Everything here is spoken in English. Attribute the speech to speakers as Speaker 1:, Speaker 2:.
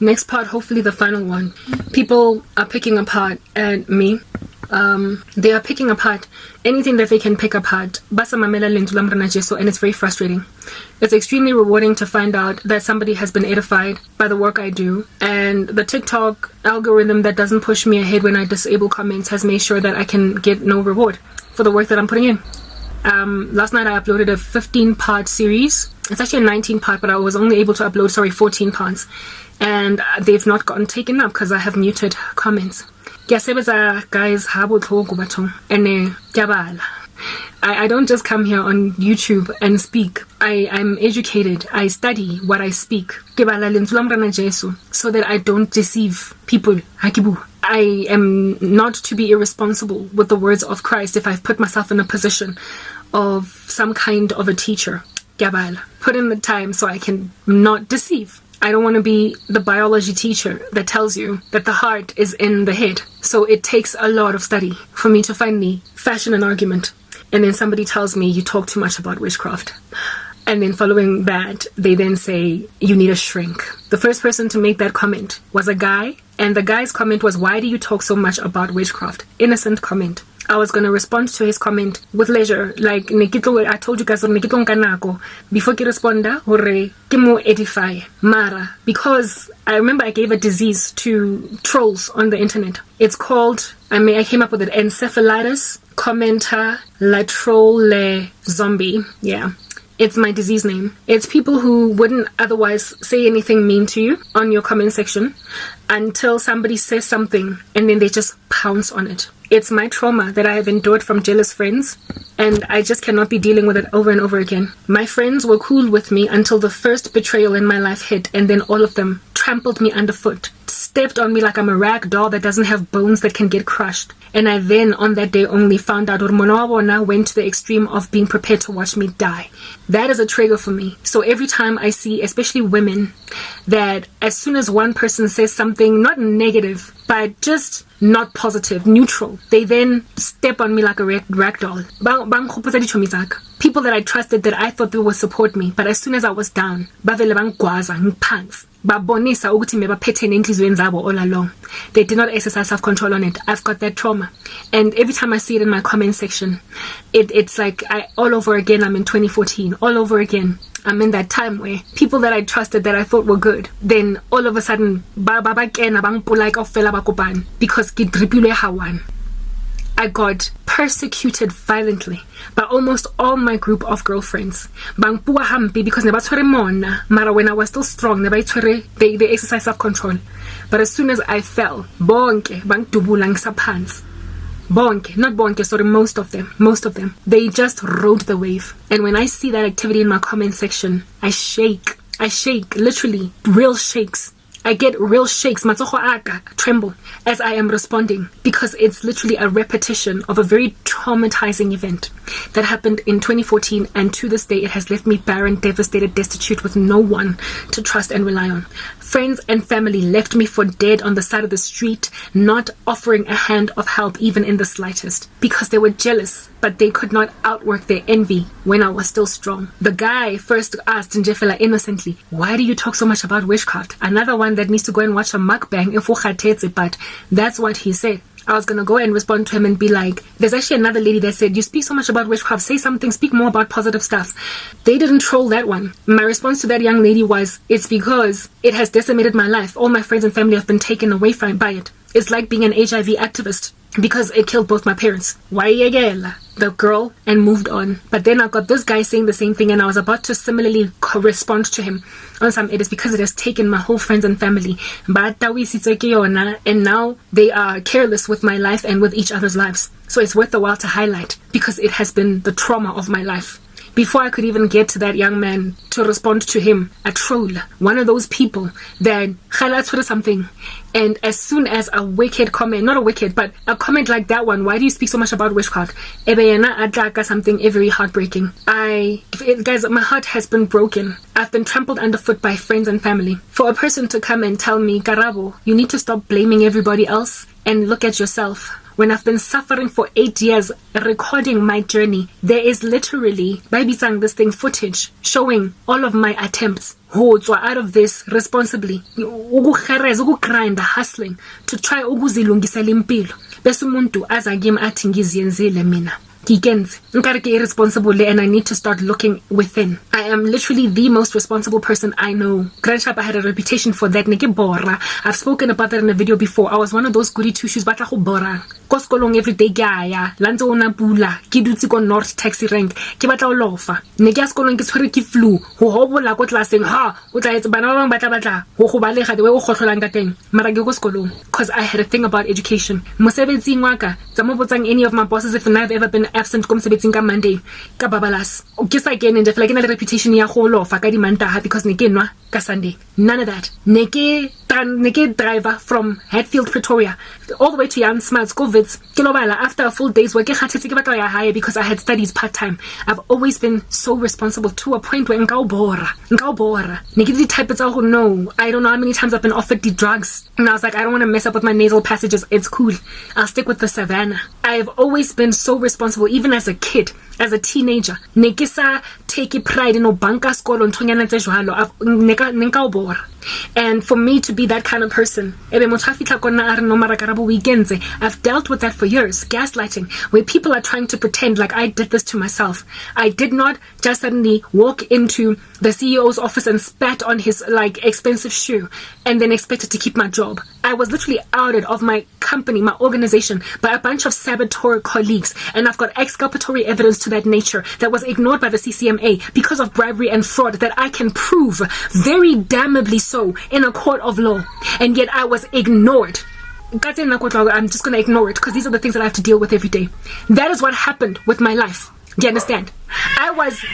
Speaker 1: Next part, hopefully the final one. People are picking apart at me. They are picking apart anything that they can pick apart. And it's very frustrating. It's extremely rewarding to find out that somebody has been edified by the work I do. And the TikTok algorithm that doesn't push me ahead when I disable comments has made sure that I can get no reward for the work that I'm putting in. Last night I uploaded a 15-part series. It's actually a 19-part, but I was only able to upload 14 parts. And they've not gotten taken up because I have muted comments. Guys, and I don't just come here on YouTube and speak. I'm educated. I study what I speak so that I don't deceive people. I am not to be irresponsible with the words of Christ if I've put myself in a position of some kind of a teacher. Put in the time so I can not deceive. I don't want to be the biology teacher that tells you that the heart is in the head. So it takes a lot of study for me to finally fashion an argument. And then somebody tells me you talk too much about witchcraft. And then following that, they then say, you need a shrink. The first person to make that comment was a guy. And the guy's comment was, why do you talk so much about witchcraft? Innocent comment. I was going to respond to his comment with leisure. Like, I told you guys, before I respond, edify. Mara. Because I remember I gave a disease to trolls on the internet. It's called, I came up with it, encephalitis commenter latroll zombie. Yeah. It's my disease name. It's people who wouldn't otherwise say anything mean to you on your comment section until somebody says something and then they just pounce on it. It's my trauma that I have endured from jealous friends, and I just cannot be dealing with it over and over again. My friends were cool with me until the first betrayal in my life hit, and then all of them trampled me underfoot, stepped on me like I'm a rag doll that doesn't have bones that can get crushed. And I then, on that day only, found out Urmonawabona went to the extreme of being prepared to watch me die. That is a trigger for me. So every time I see, especially women, that as soon as one person says something, not negative, but just not positive, neutral, they then step on me like a rag doll. People that I trusted, that I thought they would support me, but as soon as I was down, bavele bangigwaza ngiphansi. Babonisa ukuthi mebaphethe nenhlizweni zabo all along. They did not exercise self-control on it. I've got that trauma. And every time I see it in my comment section, it's like all over again, I'm in 2014. All over again. I'm in that time where people that I trusted, that I thought were good, then all of a sudden, because I got persecuted violently by almost all my group of girlfriends. Because mara when I was still strong, they exercised self-control. But as soon as I fell, most of them, they just rode the wave. And when I see that activity in my comment section, I shake, literally, real shakes. I get real shakes, matsogo aga tremble as I am responding, because it's literally a repetition of a very traumatizing event that happened in 2014, and to this day it has left me barren, devastated, destitute, with no one to trust and rely on. Friends and family left me for dead on the side of the street, not offering a hand of help even in the slightest, because they were jealous, but they could not outwork their envy when I was still strong. The guy first asked Njefela innocently, why do you talk so much about witchcraft? Another one that needs to go and watch a mukbang if ukhatetse, but that's what he said. I was gonna go and respond to him and be like, there's actually another lady that said, you speak so much about witchcraft, say something, speak more about positive stuff. They didn't troll that one. My response to that young lady was, it's because it has decimated my life. All my friends and family have been taken away by it. It's like being an HIV activist, because it killed both my parents. Why the girl, and moved on. But then I got this guy saying the same thing, and I was about to similarly respond to him on some, it is because it has taken my whole friends and family. And now they are careless with my life and with each other's lives. So it's worth the while to highlight, because it has been the trauma of my life. Before I could even get to that young man to respond to him, a troll, one of those people that highlights something, and as soon as a wicked comment, not a wicked, but a comment like that one, why do you speak so much about witchcraft? Something very heartbreaking. Guys, my heart has been broken. I've been trampled underfoot by friends and family. For a person to come and tell me, Karabo, you need to stop blaming everybody else and look at yourself. when I've been suffering for 8 years recording my journey, there is literally, baby sang this thing, footage showing all of my attempts out of this responsibly, grind, hustling to try ukuzilungisela impilo bese umuntu azake athi ngiziyenzile mina irresponsible, and I need to start looking within. I am literally the most responsible person I know. Grandshapa had a reputation for that. I've spoken about that in a video before. I was one of those goody two shoes batla go bora ko skolong every day ya lantse ona pula ke dutse ko North Taxi Rank ke batla o lofa ne ke ya skolong ke tshwere ke flu ho hobola ko classeng o tla etsa bana ba bang batla ho go balega the way o khotlolang ka teng mara ke ko skolong because I had a thing about education. Mosebetsing wa ka tsa mo botsang any of my bosses if I've ever been absent ko mosebetsing ka Monday ka babalas ke sa ke nne fela ke na le reputation ya go lofa ka di Mantaha because ne ke nwa ka Sunday. None of that. Ne ke driver from Hatfield, Pretoria all the way to Jan Smuts go Wits Kilobala after a full day's work higher because I had studies part-time. I've always been so responsible to a point where nkao bora ne ke di type tsa go no. I don't know how many times I've been offered the drugs and I was like, I don't want to mess up with my nasal passages, it's cool, I'll stick with the savannah. I've always been so responsible even as a kid, as a teenager. Ne ke sa take pride in banka skolo nthonyana tse jwalo nkao bora. And for me to be that kind of person, I've dealt with that for years. Gaslighting, where people are trying to pretend like I did this to myself. I did not just suddenly walk into the CEO's office and spat on his expensive shoe and then expected to keep my job. I was literally outed of my company, my organization, by a bunch of saboteur colleagues, and I've got exculpatory evidence to that nature that was ignored by the CCMA because of bribery and fraud that I can prove very damnably so in a court of law, and yet I was ignored. I'm just going to ignore it because these are the things that I have to deal with every day. That is what happened with my life. Do you understand? I was